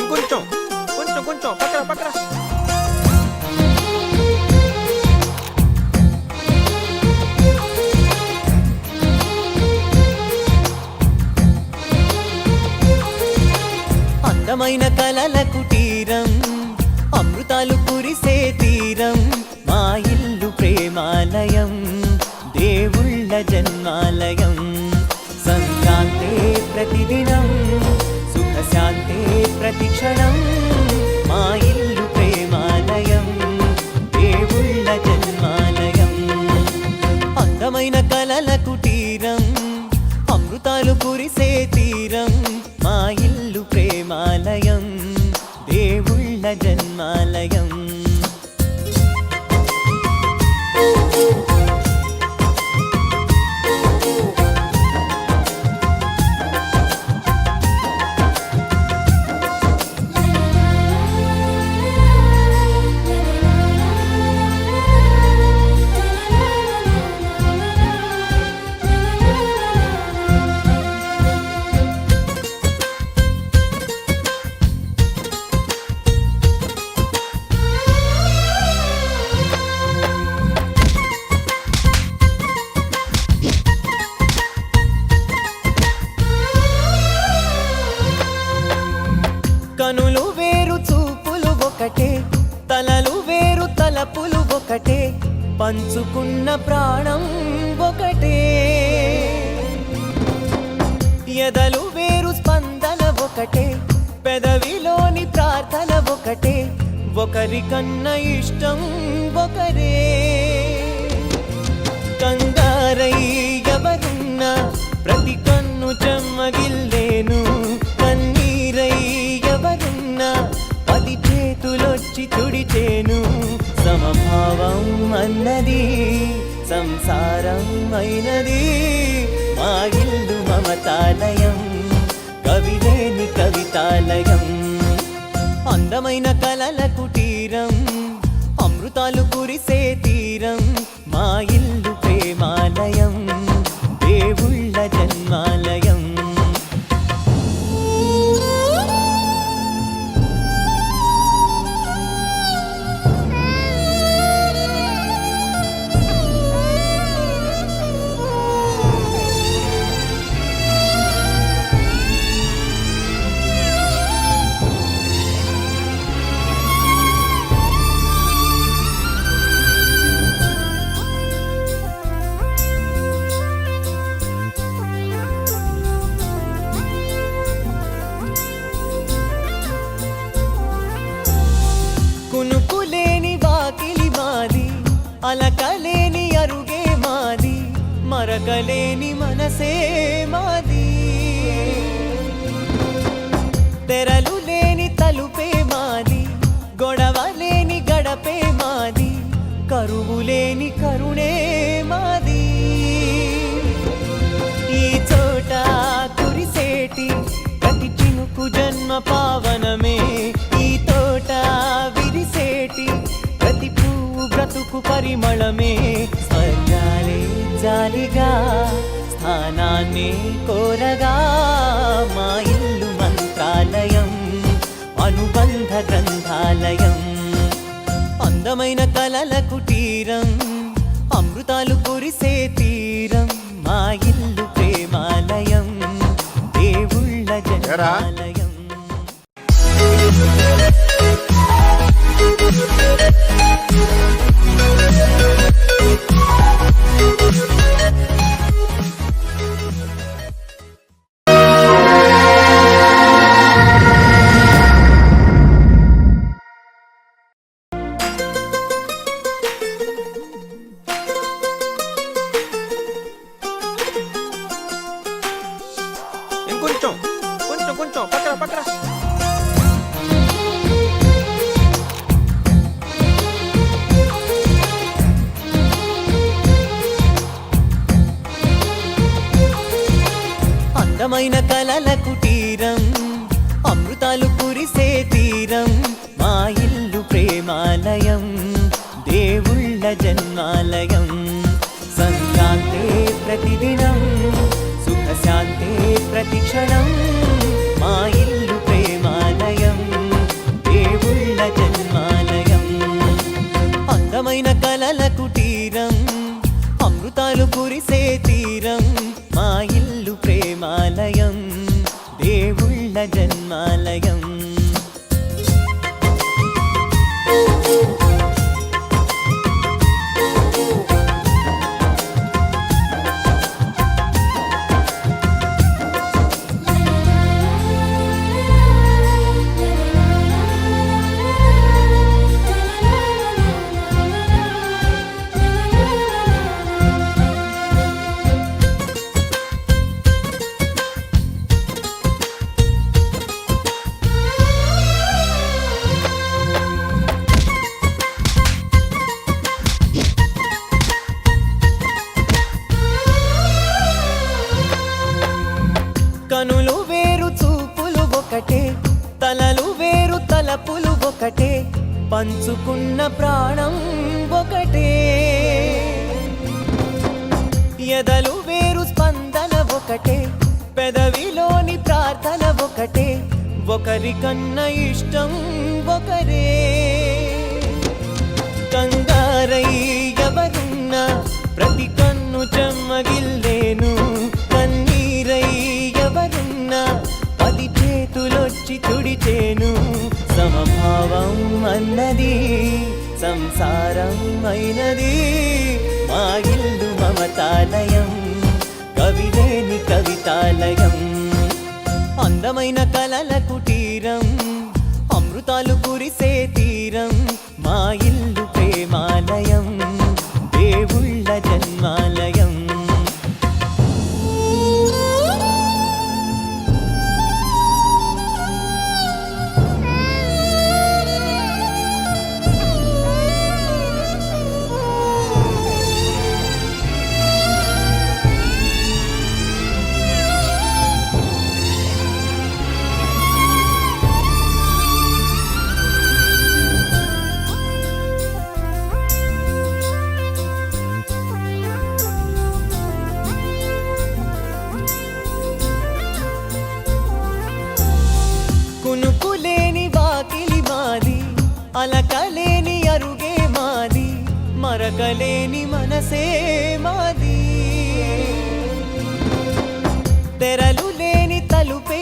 ఇంకొంచెం కొంచెం కొంచెం పక్కన పక్కన. అందమైన కలల కుటీరం, అమృతాలు కురిసే తీరం, మా ఇల్లు ప్రేమాలయం, దేవుళ్ళ జన్మాలయం. సంక్రాంతే ప్రతిదినం, సుఖశాంతే ప్రతిక్షణం, మా ఇల్లు ప్రేమాలయం, దేవుళ్ళ జన్మాలయం. అందమైన కలల కుటీరం, అమృతాలు కురిసే తీరం, మా ఇల్లు ప్రేమాలయం, దేవుళ్ళ జన్మాలయం. కనులు వేరు చూపులు ఒకటే, తలలు వేరు తలపులు ఒకటే, పంచుకున్న ప్రాణం ఒకటే. ఎదలు వేరు స్పందన ఒకటే, పెదవిలోని ప్రార్థన ఒకటే, ఒకరికన్నా ఇష్టం ఒకరే. కంగారై ఎవరున్నా ప్రతి కన్ను చెమ్మగిల్లేను, కన్నీరై ఎవరున్నా పది చేతులొచ్చి తుడిచేను. సమభావం అన్నది సంసారం అయినది, మా ఇల్లు మమతాలయం, కవిలేని కవితాలయం. అందమైన కలల కుటీరం, అమృతాలు కురిసే తీరం, మా ఇల్లు ప్రేమాలయం, దేవుళ్ళ జన్మాలయం. కునుకులేని వాకిలి మాది, అలకలేని అరుగే మాది, మరకలేని మనసే మాది. తెరలు లేని తలుపే మాది, గొడవ లేని గడపే మాది, కరువు లేని కరుణే మాది. ఈ చోట కురిసేటి ప్రతి చినుకు జన్మ పావనమే, ఈ తోట విరిసేటి ప్రతి పువ్వు బ్రతుకు పరిమళమే. స్వర్గాలే జాలిగా స్థానాన్ని కోరగా, మా ఇల్లు మంత్రాలయం, అనుబంధ గ్రంథాలయం. అందమైన కలల కుటీరం, అమృతాలు కురిసే తీరం, మా ఇల్లు ప్రేమాలయం, దేవుళ్ళ జన్మాలయం. ఇంకొంచెం కొంచెం కొంచెం పక్కన పక్కన. అందమైన కలల కుటీరం, అమృతాలు కురిసే తీరం, మా ఇల్లు ప్రేమాలయం, దేవుళ్ళ జన్మాలయం. సంక్రాంతే ప్రతిదినం, సుఖశాంతే ప్రతిక్షణం, మా ఇల్లు ప్రేమాలయం, తలలు వేరు తలపులు ఒకటే, పంచుకున్న ప్రాణం ఒకటే. ఎదలు వేరు స్పందన ఒకటే, పెదవిలోని ప్రార్థన ఒకటే, ఒకరికన్నా ఇష్టం ఒకరే. కంగారై ఎవరున్నా ప్రతి కన్ను చెమ్మగిల్లేను, కన్నీరై ఎవరున్నా 10 చేతులొచ్చి తుడిచేను. సమభావం అన్నది సంసారం అయినది, మా ఇల్లు మమతాలయం, కవిలేని కవితాలయం. అందమైన కలల కుటీరం, అమృతాలు కురిసే తీరం, మా ఇల్లు ప్రేమాలయం, దేవుళ్ళ జన్మాలయం. కునుకులేని వాకిలి మాది, అలకలేని అరుగే మాది, మరకలేని మనసే మాది. తెరలు లేని తలుపే